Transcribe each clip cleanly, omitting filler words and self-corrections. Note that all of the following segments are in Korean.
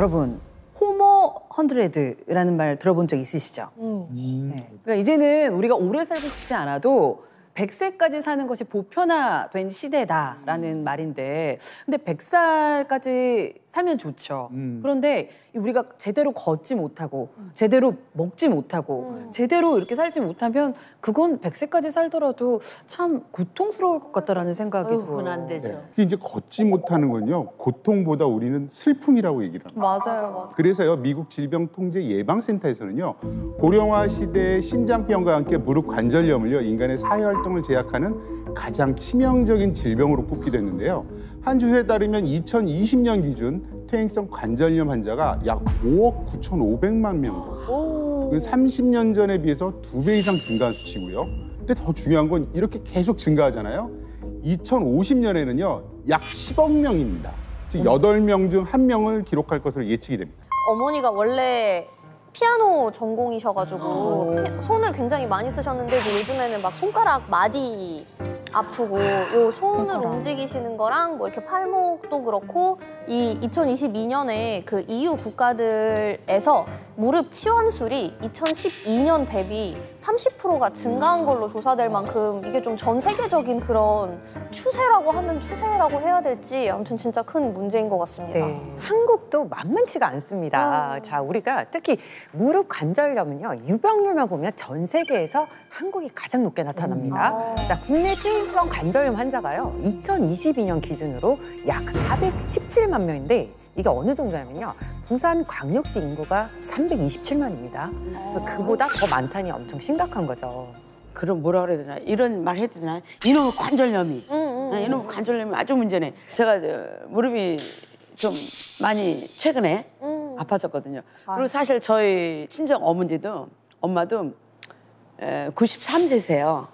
여러분 호모 100라는 말 들어본 적 있으시죠? 네. 그러니까 이제는 우리가 오래 살고 싶지 않아도 100세까지 사는 것이 보편화된 시대다라는 말인데, 근데 100살까지 살면 좋죠. 그런데 우리가 제대로 걷지 못하고 제대로 먹지 못하고 제대로 이렇게 살지 못하면 그건 100세까지 살더라도 참 고통스러울 것 같다라는 생각이 들어요. 그건 안 되죠. 네. 이제 걷지 못하는 건요, 고통보다 우리는 슬픔이라고 얘기를 합니다. 맞아요. 그래서요, 미국 질병통제예방센터에서는요, 고령화 시대의 신장병과 함께 무릎 관절염을요, 인간의 사회활동을 제약하는 가장 치명적인 질병으로 꼽기도 했는데요. 한 주에 따르면 2020년 기준 퇴행성 관절염 환자가 약 5억 9,500만 명 정도. 30년 전에 비해서 2배 이상 증가한 수치고요. 근데 더 중요한 건 이렇게 계속 증가하잖아요. 2050년에는요, 약 10억 명입니다. 즉 8명 중 1명을 기록할 것으로 예측이 됩니다. 어머니가 원래 피아노 전공이셔가지고 손을 굉장히 많이 쓰셨는데 요즘에는 막 손가락 마디 아프고 요 손을 움직이시는 거랑 뭐 이렇게 팔목도 그렇고 이 2022년에 그 EU 국가들에서 무릎 치원술이 2012년 대비 30%가 증가한 걸로 조사될 만큼 이게 좀 전 세계적인 그런 추세라고 하면 추세라고 해야 될지 아무튼 진짜 큰 문제인 것 같습니다. 네. 한국도 만만치가 않습니다. 자, 우리가 특히 무릎 관절염은요, 유병률만 보면 전 세계에서 한국이 가장 높게 나타납니다. 자, 국내 퇴행성 관절염 환자가요, 2022년 기준으로 약 417만 명인데 이게 어느 정도냐면요, 부산 광역시 인구가 327만입니다. 그보다 더 많다니 엄청 심각한 거죠. 그럼 뭐라 그래야 되나? 이런 말 해도 되나? 이놈의 관절염이. 이놈의 관절염이 아주 문제네. 제가 무릎이 좀 많이 최근에 아파졌거든요. 그리고 사실 저희 친정 어머니도 엄마도 93세세요.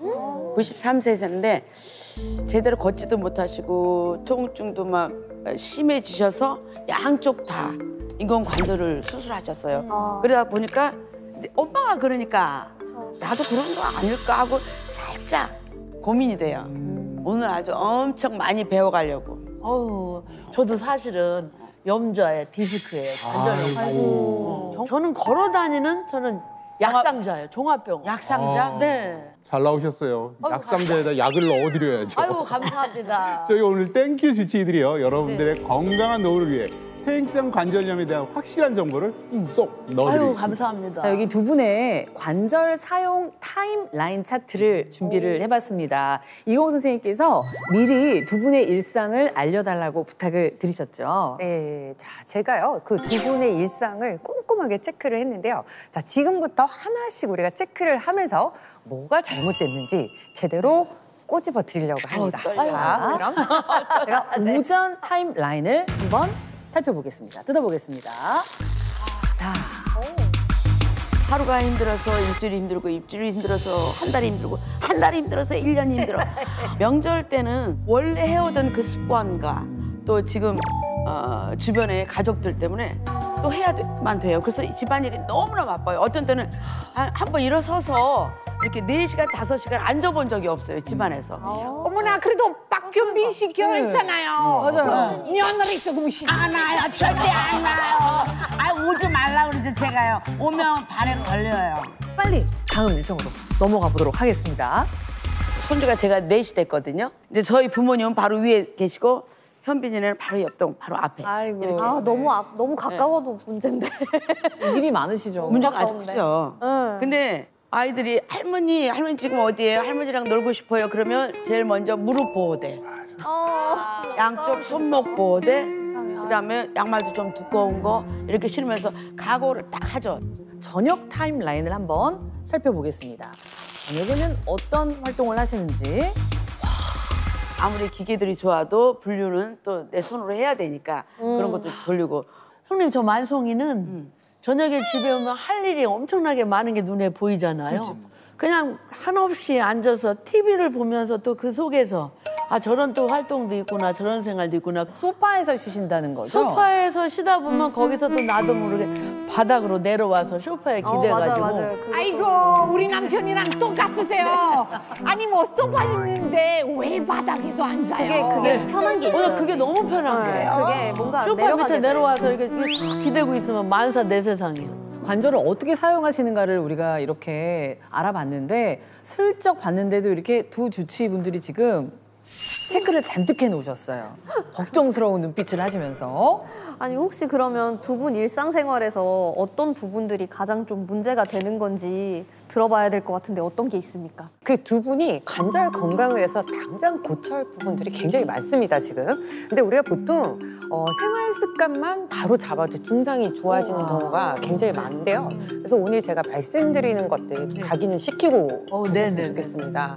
93세세인데 제대로 걷지도 못하시고 통증도 막 심해지셔서 양쪽 다 인공관절을 수술하셨어요. 그러다 보니까 이제 엄마가 그러니까 나도 그런 거 아닐까 하고 살짝 고민이 돼요. 오늘 아주 엄청 많이 배워가려고. 저도 사실은 염좌에 디스크예요. 관절염. 저는 걸어다니는 약상자예요. 종합병원. 약상자? 네. 잘 나오셨어요. 약상자에다 약을 넣어드려야죠. 아유, 감사합니다. 저희 오늘 땡큐 주치의들이요, 여러분들의 건강한 노후를 위해 퇴행성 관절염에 대한 확실한 정보를 쏙 넣어드리겠습니다. 아유, 감사합니다. 자, 여기 두 분의 관절 사용 타임라인 차트를 준비를 해봤습니다. 이공호 선생님께서 미리 두 분의 일상을 알려달라고 부탁을 드리셨죠. 네, 자, 제가요, 그 두 분의 일상을 꼼꼼하게 체크를 했는데요. 자, 지금부터 하나씩 우리가 체크를 하면서 뭐가 잘못됐는지 제대로 꼬집어 드리려고 합니다. 자, 그럼 제가 오전 타임라인을 한번 살펴보겠습니다. 뜯어보겠습니다. 자, 하루가 힘들어서 일주일이 힘들고 일주일이 힘들어서 한 달이 힘들고 한 달이 힘들어서 1년이 힘들어. 명절 때는 원래 해오던 그 습관과 또 지금 주변의 가족들 때문에 또 해야만 돼요. 그래서 집안일이 너무나 바빠요. 어떤 때는 한 번 일어서서 이렇게 4시간, 5시간 앉아본 적이 없어요, 집안에서. 어머나, 그래도 박경빈 씨 결혼했잖아요. 맞아요. 며느리 조금 싫어. 안 와요, 절대 안 와요. 오지 말라 그러지, 제가요. 오면 발에 걸려요. 빨리 다음 일정으로 넘어가 보도록 하겠습니다. 손주가 제가 넷이 됐거든요. 근데 저희 부모님은 바로 위에 계시고 현빈이는 바로 옆동, 바로 앞에. 아이고. 이렇게. 아, 너무 가까워도 문제인데. 일이 많으시죠. 문제가 아주 크죠. 근데 아이들이 할머니 지금 어디예요? 할머니랑 놀고 싶어요. 그러면 제일 먼저 무릎 보호대, 양쪽 손목 보호대, 그다음에 양말도 좀 두꺼운 거 이렇게 신으면서 각오를 딱 하죠. 저녁 타임라인을 한번 살펴보겠습니다. 저녁에는 어떤 활동을 하시는지. 아무리 기계들이 좋아도 분류는 또 내 손으로 해야 되니까 그런 것도 돌리고. 형님, 저 만송이는 저녁에 집에 오면 할 일이 엄청나게 많은 게 눈에 보이잖아요. 그냥 한없이 앉아서 TV를 보면서 또 그 속에서 아 저런 또 활동도 있구나, 저런 생활도 있구나. 소파에서 쉬신다는 거죠? 소파에서 쉬다 보면 거기서도 나도 모르게 바닥으로 내려와서 소파에 기대가지고. 맞아요. 아이고 우리 남편이랑 똑같으세요. 아니 뭐 소파 있는데 왜 바닥에서 앉아요? 그게 편한 게 있어요. 그게 너무 편한 거예요. 그게 뭔가 소파 내려가게 밑에 돼. 내려와서 이렇게 탁 기대고 있으면 만사 내 세상이에요. 관절을 어떻게 사용하시는가를 우리가 이렇게 알아봤는데 슬쩍 봤는데도 이렇게 두 주치의분들이 지금 체크를 잔뜩 해놓으셨어요. 걱정스러운 눈빛을 하시면서. 아니 혹시 그러면 두 분 일상생활에서 어떤 부분들이 가장 좀 문제가 되는 건지 들어봐야 될 것 같은데 어떤 게 있습니까? 그 두 분이 관절 건강을 위해서 당장 고쳐야 할 부분들이 굉장히 많습니다, 지금. 근데 우리가 보통 생활 습관만 바로 잡아도 증상이 좋아지는 경우가 굉장히 많은데요. 그래서 오늘 제가 말씀드리는 것들 각인을 시키고 네네. 좋겠습니다.